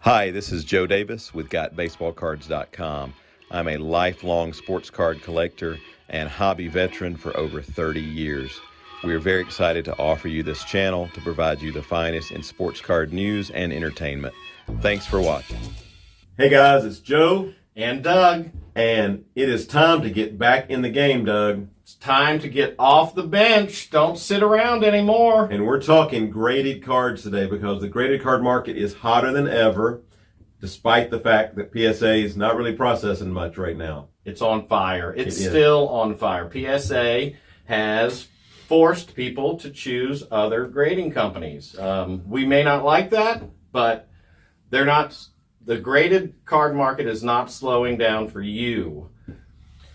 Hi, this is Joe Davis with GotBaseballCards.com. I'm a lifelong sports card collector and hobby veteran for over 30 years. We are very excited to offer you this channel to provide you the finest in sports card news and entertainment. Thanks for watching. Hey guys, it's Joe and Doug, and it is time to get back in the game, Doug. it's time to get off the bench. Don't sit around anymore. And we're talking graded cards today because the graded card market is hotter than ever, despite the fact that PSA is not really processing much right now. It's on fire. It's still on fire. PSA has forced people to choose other grading companies. We may not like that, but they're not. The graded card market is not slowing down for you.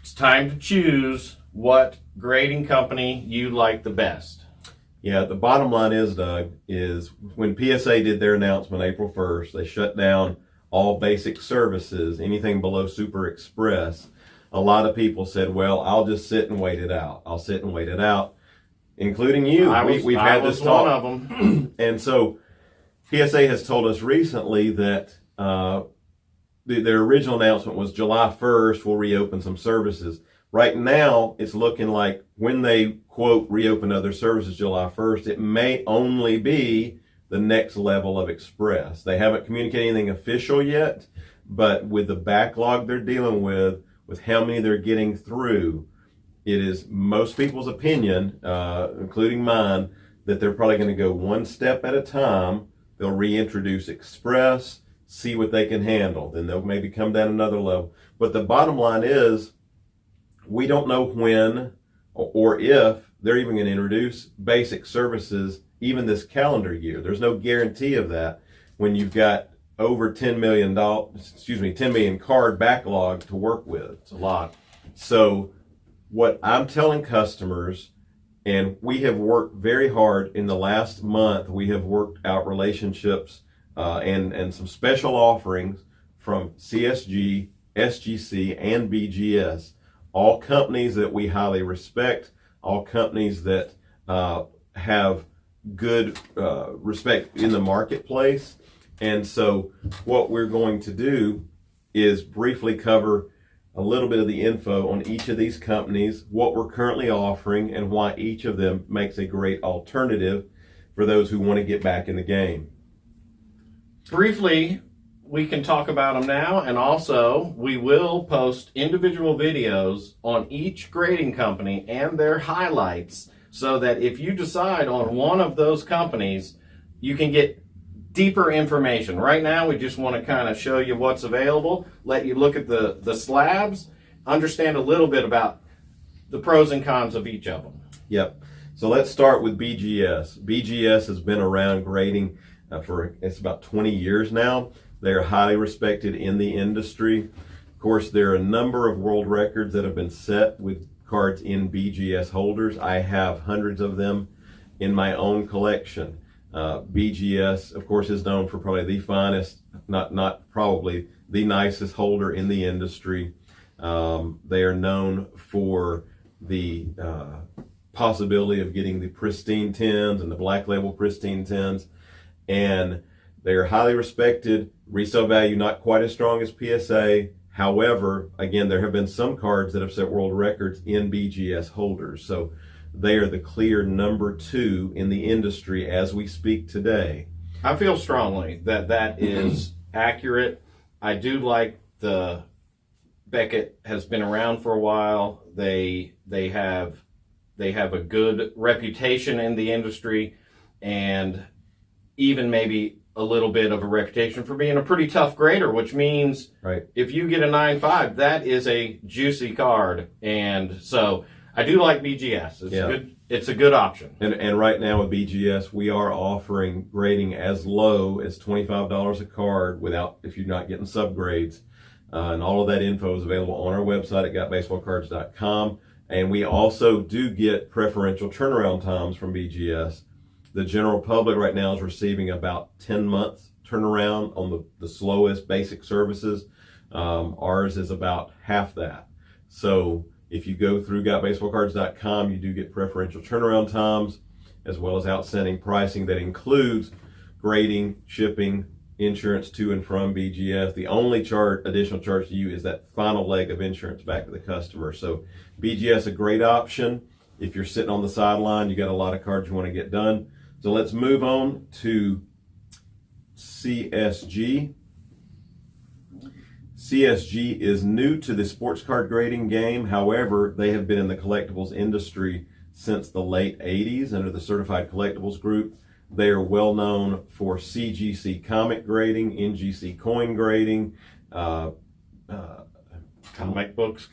It's time to choose what grading company you like the best. Yeah, the bottom line is, Doug, is when PSA did their announcement April 1st, they shut down all basic services, anything below Super Express. A lot of people said, well, I'll just sit and wait it out. I'll sit and wait it out, including you. We've had this talk. One of them. And so PSA has told us recently that their original announcement was July 1st, we'll reopen some services. Right now, it's looking like when they, quote, reopen other services July 1st, it may only be the next level of Express. They haven't communicated anything official yet, but with the backlog they're dealing with how many they're getting through, it is most people's opinion, including mine, that they're probably going to go one step at a time. They'll reintroduce Express, see what they can handle. Then they'll maybe come down another level. But the bottom line is, we don't know when or if they're even going to introduce basic services even this calendar year. There's no guarantee of that when you've got over $10 million card backlog to work with. It's a lot. So what I'm telling customers, and we have worked very hard in the last month, we have worked out relationships and some special offerings from CSG, SGC, and BGS, all companies that we highly respect, all companies that have good respect in the marketplace. And so what we're going to do is briefly cover a little bit of the info on each of these companies, what we're currently offering, and why each of them makes a great alternative for those who want to get back in the game. Briefly, we can talk about them now, and also we will post individual videos on each grading company and their highlights, so that if you decide on one of those companies, you can get deeper information. Right now, we just want to kind of show you what's available, let you look at the slabs, understand a little bit about the pros and cons of each of them. Yep. So let's start with BGS. BGS has been around grading it's about 20 years now. They're highly respected in the industry. Of course, there are a number of world records that have been set with cards in BGS holders. I have hundreds of them in my own collection. BGS, of course, is known for probably the finest, not probably the nicest holder in the industry. They are known for the possibility of getting the pristine tins and the black label pristine tins. And they are highly respected. Resale value not quite as strong as PSA. However, again, there have been some cards that have set world records in BGS holders. So they are the clear number 2 in the industry as we speak today. I feel strongly that that is accurate. I do like the Beckett has been around for a while. They have a good reputation in the industry, and even maybe a little bit of a reputation for being a pretty tough grader, which means if you get a 9.5, that is a juicy card. And so I do like BGS. It's a good option. And right now with BGS, we are offering grading as low as $25 a card if you're not getting subgrades. And all of that info is available on our website at GotBaseballCards.com. And we also do get preferential turnaround times from BGS. The general public right now is receiving about 10 months turnaround on the slowest basic services. Ours is about half that. So if you go through GotBaseballCards.com, you do get preferential turnaround times as well as outstanding pricing that includes grading, shipping, insurance to and from BGS. The only additional charge to you is that final leg of insurance back to the customer. So BGS, a great option. If you're sitting on the sideline, you got a lot of cards you want to get done. So let's move on to CSG. CSG is new to the sports card grading game. However, they have been in the collectibles industry since the late 80s under the Certified Collectibles Group. They are well known for CGC comic grading, NGC coin grading, Comic books.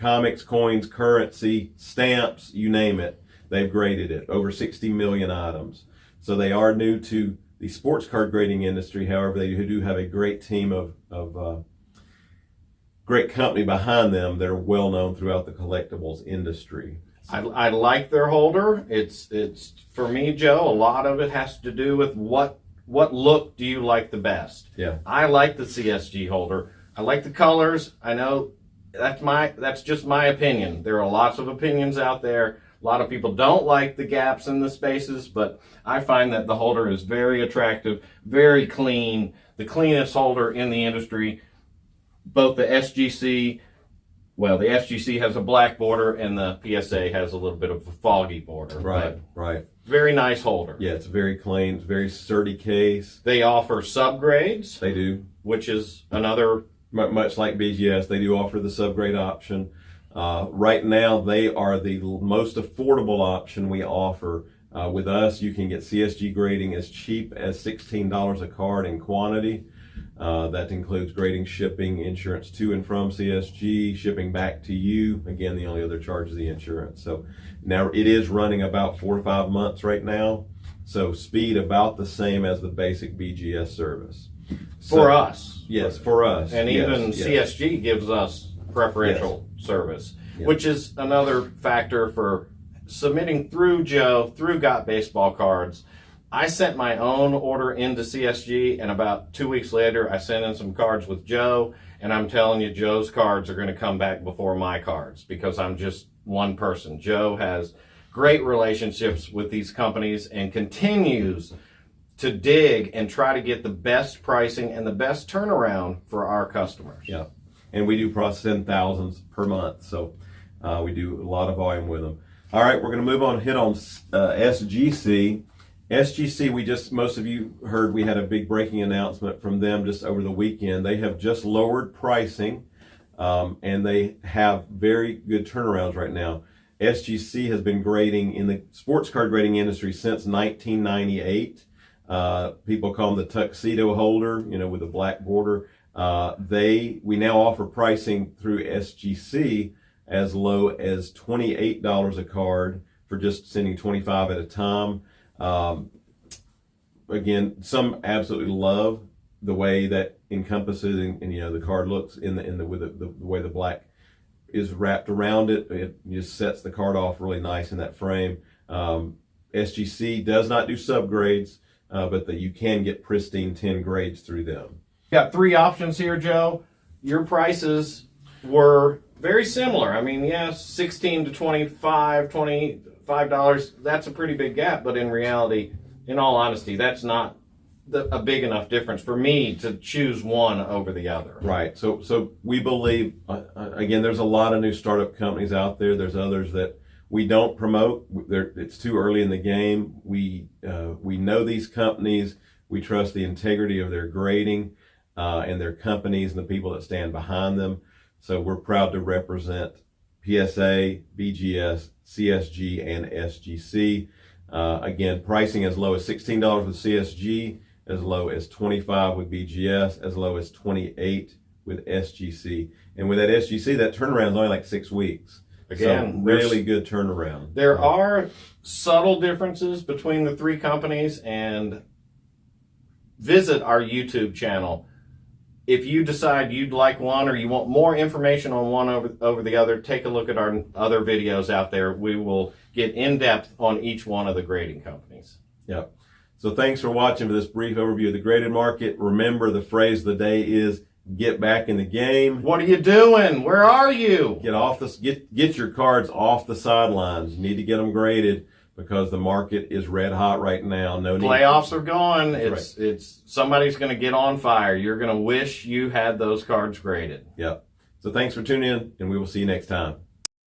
Comics, coins, currency, stamps, you name it. They've graded it, over 60 million items. So they are new to the sports card grading industry. However, they do have a great team of great company behind them that are well known throughout the collectibles industry. I like their holder. It's for me, Joe. A lot of it has to do with what look do you like the best. Yeah, I like the CSG holder. I like the colors. I know that's just my opinion. There are lots of opinions out there. A lot of people don't like the gaps in the spaces, but I find that the holder is very attractive, very clean, the cleanest holder in the industry. Both the SGC, well, the SGC has a black border and the PSA has a little bit of a foggy border. Right. Very nice holder. Yeah, it's very clean. It's a very sturdy case. They offer subgrades. They do. Which is another... Much like BGS, they do offer the subgrade option. Right now, they are the most affordable option we offer. With us, you can get CSG grading as cheap as $16 a card in quantity. That includes grading, shipping, insurance to and from CSG, shipping back to you. Again, the only other charge is the insurance. So now it is running about 4 to 5 months right now. So speed about the same as the basic BGS service. For us. Yes, for us. And even CSG gives us preferential service, which is another factor for submitting through Joe, through GotBaseballCards. I sent my own order into CSG, and about 2 weeks later, I sent in some cards with Joe, and I'm telling you, Joe's cards are going to come back before my cards because I'm just one person. Joe has great relationships with these companies and continues to dig and try to get the best pricing and the best turnaround for our customers. Yeah, and we do process in thousands per month, so we do a lot of volume with them. All right, we're going to move on and hit on SGC. SGC, most of you heard we had a big breaking announcement from them just over the weekend. They have just lowered pricing, and they have very good turnarounds right now. SGC has been grading in the sports card grading industry since 1998. People call them the tuxedo holder, with a black border. We now offer pricing through SGC as low as $28 a card for just sending 25 at a time. Again, some absolutely love the way that encompasses and the card looks with the way the black is wrapped around it. It just sets the card off really nice in that frame. SGC does not do subgrades, but that you can get pristine 10 grades through them. Got 3 options here, Joe. Your prices were very similar. I mean, yes, $16 to $25, that's a pretty big gap, but in reality, in all honesty, that's not a big enough difference for me to choose one over the other. Right. So we believe, again, there's a lot of new startup companies out there. There's others that we don't promote. It's too early in the game. We know these companies. We trust the integrity of their grading and their companies and the people that stand behind them. So we're proud to represent PSA, BGS, CSG, and SGC. Again, pricing as low as $16 with CSG, as low as $25 with BGS, as low as $28 with SGC. And with that SGC, that turnaround is only like 6 weeks. Again, so really good turnaround. There are subtle differences between the 3 companies, and visit our YouTube channel. If you decide you'd like one or you want more information on one over the other, take a look at our other videos out there. We will get in depth on each one of the grading companies. Yep. So thanks for watching for this brief overview of the graded market. Remember, the phrase of the day is get back in the game. What are you doing? Where are you? Get your cards off the sidelines. You need to get them graded because the market is red hot right now. No need. Playoffs are going. That's It's somebody's going to get on fire. You're going to wish you had those cards graded. Yep. So thanks for tuning in, and we will see you next time.